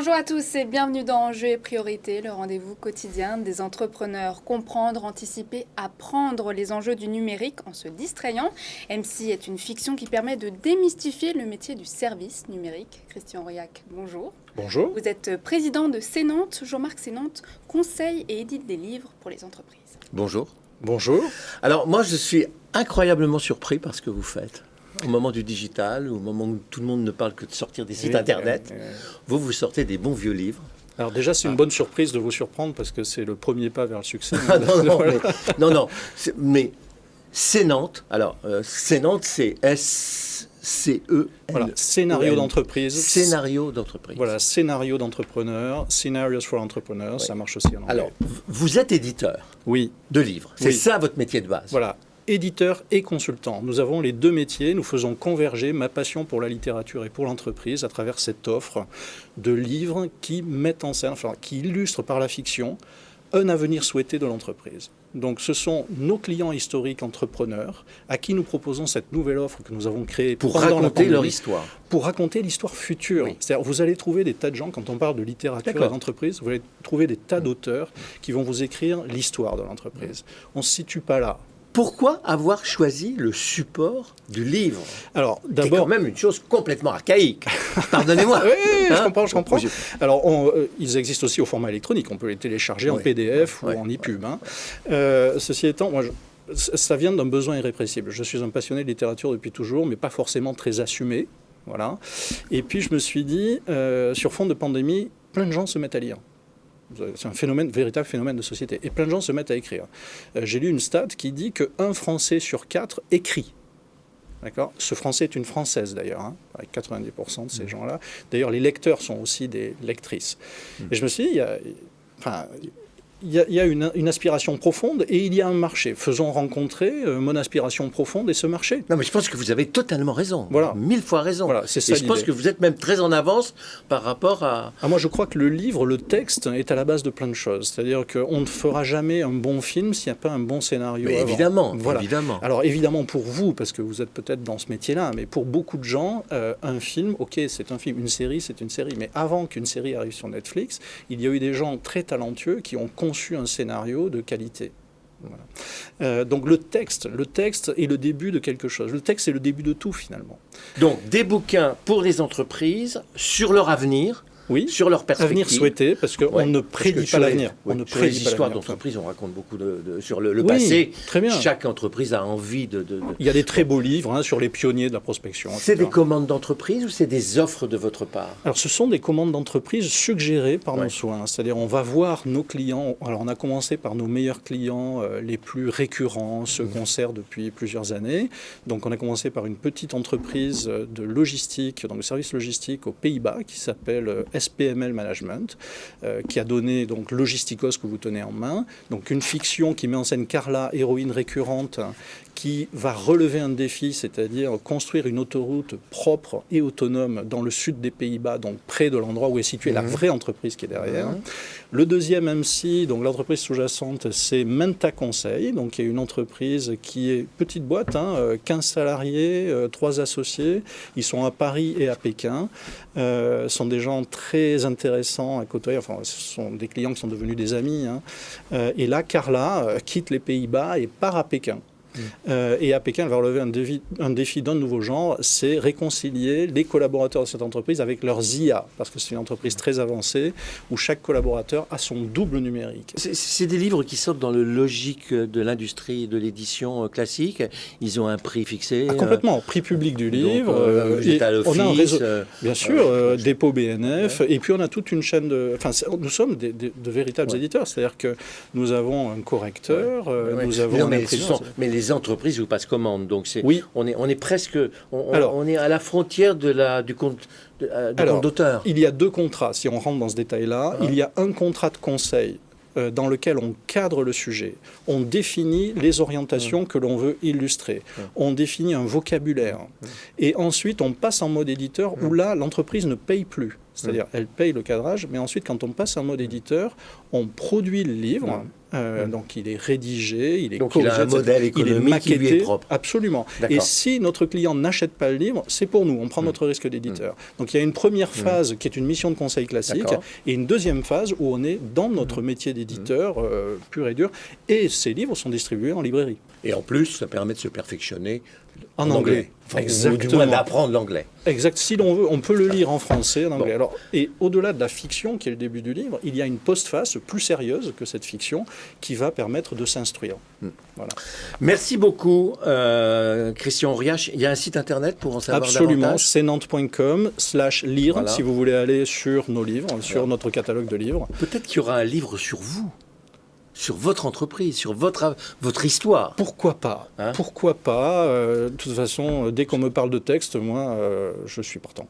Bonjour à tous et bienvenue dans Enjeux et Priorités, le rendez-vous quotidien des entrepreneurs. Comprendre, anticiper, apprendre les enjeux du numérique en se distrayant. MC est une fiction qui permet de démystifier le métier du service numérique. Christian Aurillac, bonjour. Bonjour. Vous êtes président de Cénantes. Jean-Marc Cénantes conseille et édite des livres pour les entreprises. Bonjour. Bonjour. Alors moi je suis incroyablement surpris par ce que vous faites. Au moment du digital, au moment où tout le monde ne parle que de sortir des sites internet, vous sortez des bons vieux livres. Alors déjà, c'est une bonne surprise de vous surprendre parce que c'est le premier pas vers le succès. Mais Cénantes, alors Cénantes, c'est S-C-E-N. Voilà, scénario d'entreprise. Scénario d'entreprise. Voilà, scénario d'entrepreneur, Scenarios for Entrepreneurs, ça marche aussi en anglais. Alors, vous êtes éditeur de livres, c'est ça votre métier de base. Voilà. Éditeur et consultant. Nous avons les deux métiers. Nous faisons converger ma passion pour la littérature et pour l'entreprise à travers cette offre de livres qui mettent en scène, qui illustrent par la fiction un avenir souhaité de l'entreprise. Donc ce sont nos clients historiques entrepreneurs à qui nous proposons cette nouvelle offre que nous avons créée pour raconter leur histoire. Pour raconter l'histoire future. Oui. C'est-à-dire, vous allez trouver des tas de gens, quand on parle de littérature et d'entreprise, vous allez trouver des tas d'auteurs qui vont vous écrire l'histoire de l'entreprise. On ne se situe pas là. Pourquoi avoir choisi le support du livre? Alors, d'abord, c'est quand même une chose complètement archaïque. Pardonnez-moi. Oui, je comprends. Alors, ils existent aussi au format électronique. On peut les télécharger en PDF ou en EPUB. Ceci étant, moi, ça vient d'un besoin irrépressible. Je suis un passionné de littérature depuis toujours, mais pas forcément très assumé. Voilà. Et puis, je me suis dit, sur fond de pandémie, plein de gens se mettent à lire. C'est un véritable phénomène de société. Et plein de gens se mettent à écrire. J'ai lu une stat qui dit qu'un Français sur 4 écrit. D'accord ? Ce Français est une Française d'ailleurs, avec 90% de ces gens-là. D'ailleurs, les lecteurs sont aussi des lectrices. Et je me suis dit, il y a une aspiration profonde et il y a un marché. Faisons rencontrer mon aspiration profonde et ce marché. Non, mais je pense que vous avez totalement raison. Voilà. 1000 fois raison. Voilà, c'est ça, et je pense que vous êtes même très en avance par rapport à... Moi, je crois que le livre, le texte, est à la base de plein de choses. C'est-à-dire qu'on ne fera jamais un bon film s'il n'y a pas un bon scénario. Mais avant. évidemment, voilà. évidemment. Alors, évidemment, pour vous, parce que vous êtes peut-être dans ce métier-là, mais pour beaucoup de gens, un film, ok, c'est un film. Une série, c'est une série. Mais avant qu'une série arrive sur Netflix, il y a eu des gens très talentueux qui ont conçu un scénario de qualité. Voilà. Donc le texte est le début de quelque chose. Le texte est le début de tout finalement. Donc des bouquins pour les entreprises sur leur avenir. Oui, sur leur perspective. Avenir souhaité, parce qu'on ne prédit pas l'avenir. Sur les histoires d'entreprise, on raconte beaucoup sur le passé. Très bien. Chaque entreprise a envie de... Il y a des très beaux livres sur les pionniers de la prospection. C'est des commandes d'entreprise ou c'est des offres de votre part? Alors, ce sont des commandes d'entreprise suggérées par nos soins. C'est-à-dire, on va voir nos clients. Alors, on a commencé par nos meilleurs clients les plus récurrents, ceux qu'on sert depuis plusieurs années. Donc, on a commencé par une petite entreprise de logistique, donc de service logistique aux Pays-Bas, qui s'appelle SPML Management, qui a donné donc Logistikos que vous tenez en main, donc une fiction qui met en scène Carla, héroïne récurrente, qui va relever un défi, c'est-à-dire construire une autoroute propre et autonome dans le sud des Pays-Bas, donc près de l'endroit où est située la vraie entreprise qui est derrière. Le deuxième MC, donc l'entreprise sous-jacente, c'est Menta Conseil, donc qui est une entreprise qui est petite boîte, 15 salariés, 3 associés, ils sont à Paris et à Pékin, sont des gens très intéressants à côtoyer, ce sont des clients qui sont devenus des amis. Et là, Carla quitte les Pays-Bas et part à Pékin. Et à Pékin, elle va relever un défi d'un nouveau genre, c'est réconcilier les collaborateurs de cette entreprise avec leurs IA, parce que c'est une entreprise très avancée où chaque collaborateur a son double numérique. C'est des livres qui sortent dans le logique de l'industrie de l'édition classique. Ils ont un prix fixé. Complètement, prix public du livre. On a un réseau, bien sûr, dépôt BNF, et puis on a toute une chaîne de... nous sommes de véritables éditeurs, c'est-à-dire que nous avons un correcteur, nous avons un imprimeur. Mais les entreprises vous passent commande, donc on est presque, on est à la frontière du compte d'auteur. Il y a 2 contrats, si on rentre dans ce détail-là. Il y a un contrat de conseil dans lequel on cadre le sujet, on définit les orientations que l'on veut illustrer, on définit un vocabulaire, et ensuite on passe en mode éditeur où là, l'entreprise ne paye plus. C'est-à-dire, elle paye le cadrage, mais ensuite, quand on passe en mode éditeur, on produit le livre. Donc, il est rédigé, il est corrigé, il a un modèle économique qui lui est propre. Absolument. D'accord. Et si notre client n'achète pas le livre, c'est pour nous. On prend notre risque d'éditeur. Donc, il y a une première phase qui est une mission de conseil classique et une deuxième phase où on est dans notre métier d'éditeur pur et dur. Et ces livres sont distribués en librairie. Et en plus, ça permet de se perfectionner en anglais. Enfin, ou du moins d'apprendre l'anglais. Exact. Si l'on veut, on peut le lire en français, en anglais. Alors, et au-delà de la fiction, qui est le début du livre, il y a une postface plus sérieuse que cette fiction qui va permettre de s'instruire. Voilà. Merci beaucoup, Christian Auriache. Il y a un site internet pour en savoir Absolument, davantage. cnantes.com/lire, Voilà. si vous voulez aller sur nos livres, sur notre catalogue de livres. Peut-être qu'il y aura un livre sur vous, sur votre entreprise, sur votre histoire. Pourquoi pas Pourquoi pas De toute façon, dès qu'on me parle de texte, moi, je suis partant.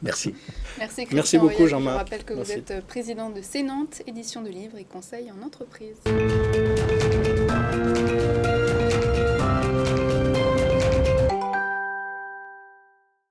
Merci. Merci, Christian Merci beaucoup, Auriache. Jean-Marc. Je rappelle que Merci. vous êtes président de cnantes, édition de livres et conseil en entreprise.